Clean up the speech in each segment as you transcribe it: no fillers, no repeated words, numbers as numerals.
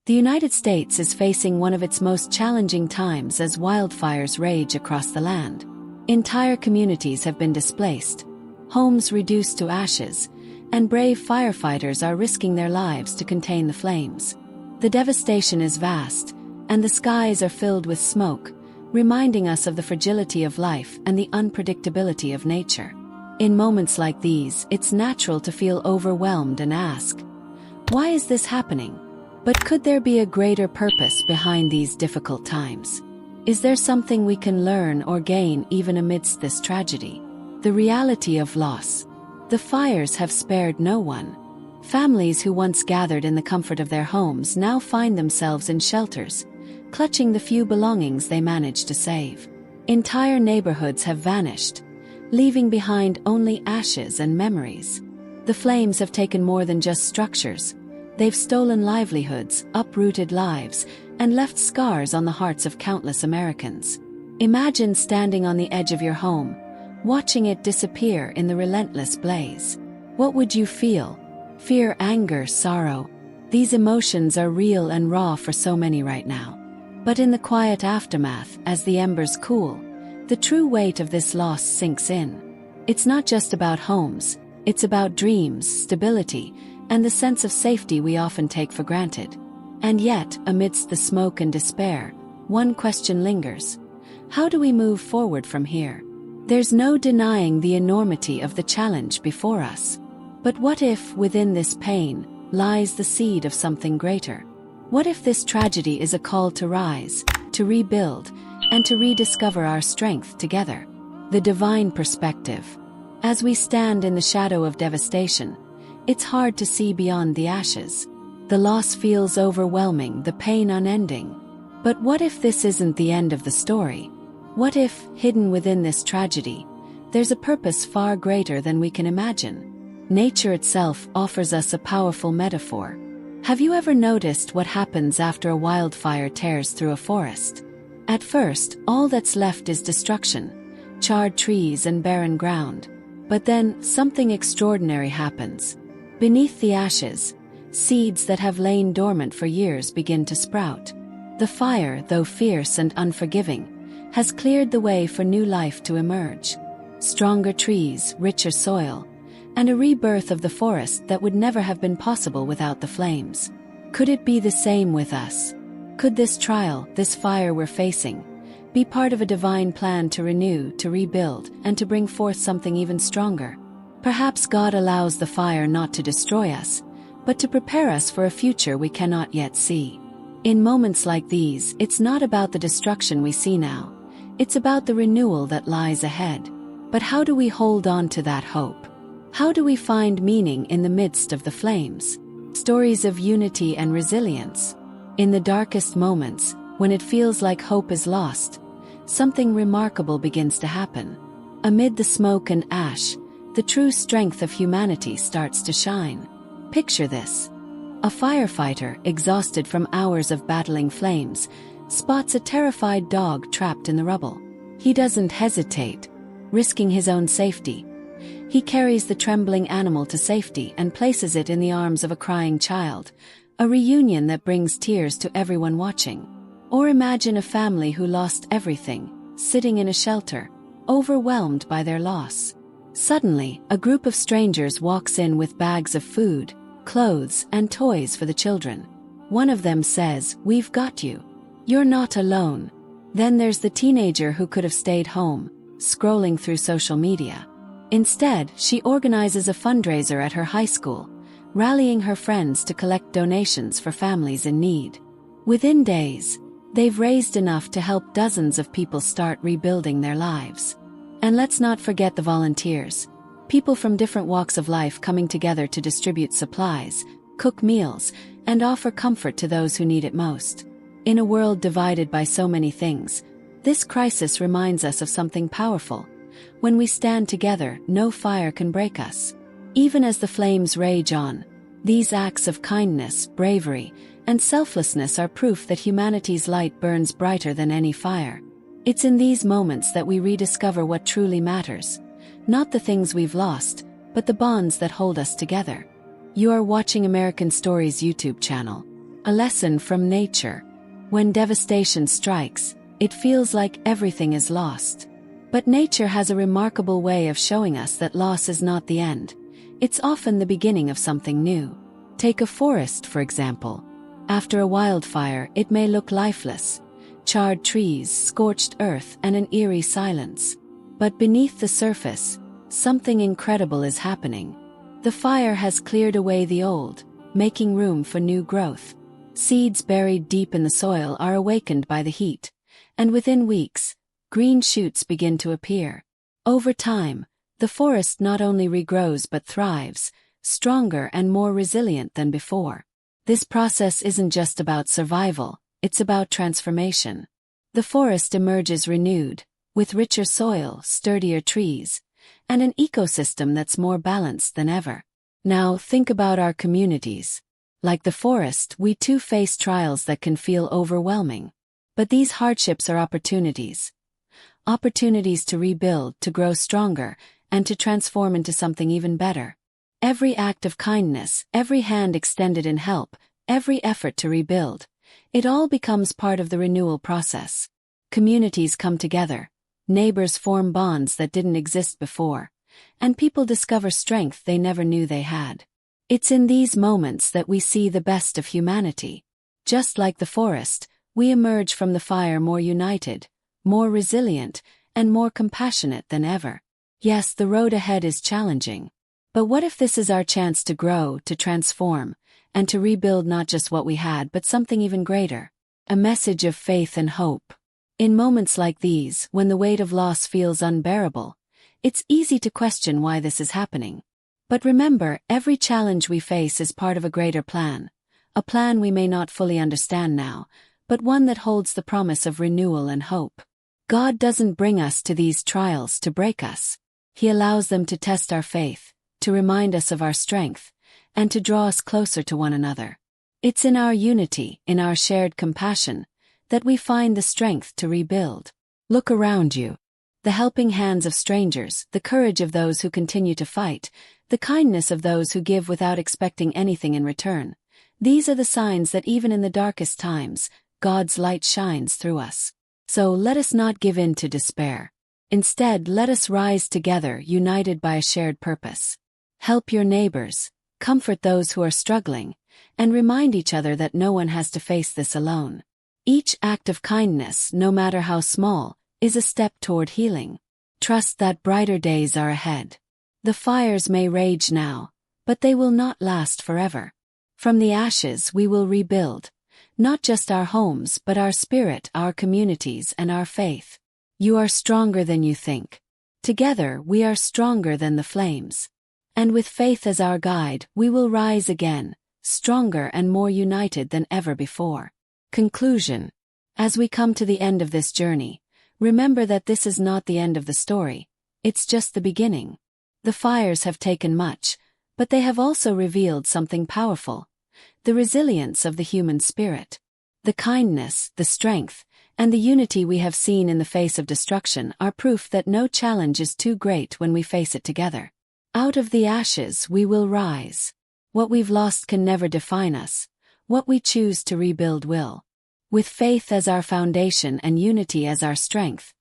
The United States is facing one of its most challenging times as wildfires rage across the land. Entire communities have been displaced, homes reduced to ashes, and brave firefighters are risking their lives to contain the flames. The devastation is vast, and the skies are filled with smoke, reminding us of the fragility of life and the unpredictability of nature. In moments like these, it's natural to feel overwhelmed and ask, why is this happening? But could there be a greater purpose behind these difficult times? Is there something we can learn or gain even amidst this tragedy? The reality of loss. The fires have spared no one. Families who once gathered in the comfort of their homes now find themselves in shelters, clutching the few belongings they managed to save. Entire neighborhoods have vanished, leaving behind only ashes and memories. The flames have taken more than just structures. They've stolen livelihoods, uprooted lives, and left scars on the hearts of countless Americans. Imagine standing on the edge of your home, watching it disappear in the relentless blaze. What would you feel? Fear, anger, sorrow. These emotions are real and raw for so many right now. But in the quiet aftermath, as the embers cool, the true weight of this loss sinks in. It's not just about homes, it's about dreams, stability, and the sense of safety we often take for granted. And yet, amidst the smoke and despair, one question lingers. How do we move forward from here? There's no denying the enormity of the challenge before us. But what if, within this pain, lies the seed of something greater? What if this tragedy is a call to rise, to rebuild, and to rediscover our strength together? The divine perspective. As we stand in the shadow of devastation, it's hard to see beyond the ashes. The loss feels overwhelming, the pain unending. But what if this isn't the end of the story? What if, hidden within this tragedy, there's a purpose far greater than we can imagine? Nature itself offers us a powerful metaphor. Have you ever noticed what happens after a wildfire tears through a forest? At first, all that's left is destruction, charred trees and barren ground. But then, something extraordinary happens. Beneath the ashes, seeds that have lain dormant for years begin to sprout. The fire, though fierce and unforgiving, has cleared the way for new life to emerge. Stronger trees, richer soil, and a rebirth of the forest that would never have been possible without the flames. Could it be the same with us? Could this trial, this fire we're facing, be part of a divine plan to renew, to rebuild, and to bring forth something even stronger? Perhaps God allows the fire not to destroy us, but to prepare us for a future we cannot yet see. In moments like these, it's not about the destruction we see now. It's about the renewal that lies ahead. But how do we hold on to that hope? How do we find meaning in the midst of the flames? Stories of unity and resilience. In the darkest moments, when it feels like hope is lost, something remarkable begins to happen. Amid the smoke and ash, the true strength of humanity starts to shine. Picture this. A firefighter, exhausted from hours of battling flames, spots a terrified dog trapped in the rubble. He doesn't hesitate, risking his own safety. He carries the trembling animal to safety and places it in the arms of a crying child, a reunion that brings tears to everyone watching. Or imagine a family who lost everything, sitting in a shelter, overwhelmed by their loss. Suddenly, a group of strangers walks in with bags of food, clothes, and toys for the children. One of them says, "We've got you. You're not alone." Then there's the teenager who could have stayed home, scrolling through social media. Instead, she organizes a fundraiser at her high school, rallying her friends to collect donations for families in need. Within days, they've raised enough to help dozens of people start rebuilding their lives. And let's not forget the volunteers. People from different walks of life coming together to distribute supplies, cook meals, and offer comfort to those who need it most. In a world divided by so many things, this crisis reminds us of something powerful. When we stand together, no fire can break us. Even as the flames rage on, these acts of kindness, bravery, and selflessness are proof that humanity's light burns brighter than any fire. It's in these moments that we rediscover what truly matters. Not the things we've lost, but the bonds that hold us together. You are watching American Stories YouTube channel. A lesson from nature. When devastation strikes, it feels like everything is lost. But nature has a remarkable way of showing us that loss is not the end. It's often the beginning of something new. Take a forest, for example. After a wildfire, it may look lifeless. Charred trees, scorched earth, and an eerie silence. But beneath the surface, something incredible is happening. The fire has cleared away the old, making room for new growth. Seeds buried deep in the soil are awakened by the heat, and within weeks, green shoots begin to appear. Over time, the forest not only regrows but thrives, stronger and more resilient than before. This process isn't just about survival, it's about transformation. The forest emerges renewed, with richer soil, sturdier trees, and an ecosystem that's more balanced than ever. Now think about our communities. Like the forest, we too face trials that can feel overwhelming. But these hardships are opportunities. Opportunities to rebuild, to grow stronger, and to transform into something even better. Every act of kindness, every hand extended in help, every effort to rebuild, it all becomes part of the renewal process. Communities come together, neighbors form bonds that didn't exist before, and people discover strength they never knew they had. It's in these moments that we see the best of humanity. Just like the forest, we emerge from the fire more united, more resilient, and more compassionate than ever. Yes, the road ahead is challenging. But what if this is our chance to grow, to transform, and to rebuild not just what we had but something even greater? A message of faith and hope. In moments like these, when the weight of loss feels unbearable, it's easy to question why this is happening. But remember, every challenge we face is part of a greater plan. A plan we may not fully understand now, but one that holds the promise of renewal and hope. God doesn't bring us to these trials to break us. He allows them to test our faith, to remind us of our strength, and to draw us closer to one another. It's in our unity, in our shared compassion, that we find the strength to rebuild. Look around you. The helping hands of strangers, the courage of those who continue to fight, the kindness of those who give without expecting anything in return. These are the signs that even in the darkest times, God's light shines through us. So let us not give in to despair. Instead, let us rise together, united by a shared purpose. Help your neighbors, comfort those who are struggling, and remind each other that no one has to face this alone. Each act of kindness, no matter how small, is a step toward healing. Trust that brighter days are ahead. The fires may rage now, but they will not last forever. From the ashes we will rebuild, not just our homes but our spirit, our communities, and our faith. You are stronger than you think. Together we are stronger than the flames. And with faith as our guide, we will rise again, stronger and more united than ever before. Conclusion. As we come to the end of this journey, remember that this is not the end of the story. It's just the beginning. The fires have taken much, but they have also revealed something powerful. The resilience of the human spirit. The kindness, the strength, and the unity we have seen in the face of destruction are proof that no challenge is too great when we face it together. Out of the ashes we will rise. What we've lost can never define us. What we choose to rebuild will. With faith as our foundation and unity as our strength,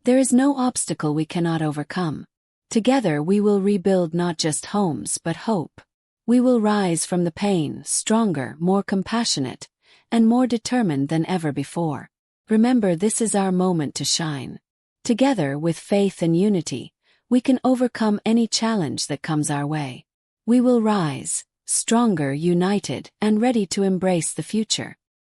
there is no obstacle we cannot overcome. Together we will rebuild not just homes but hope. We will rise from the pain, stronger, more compassionate, and more determined than ever before. Remember, this is our moment to shine. Together, with faith and unity, we can overcome any challenge that comes our way. We will rise, stronger, united, and ready to embrace the future.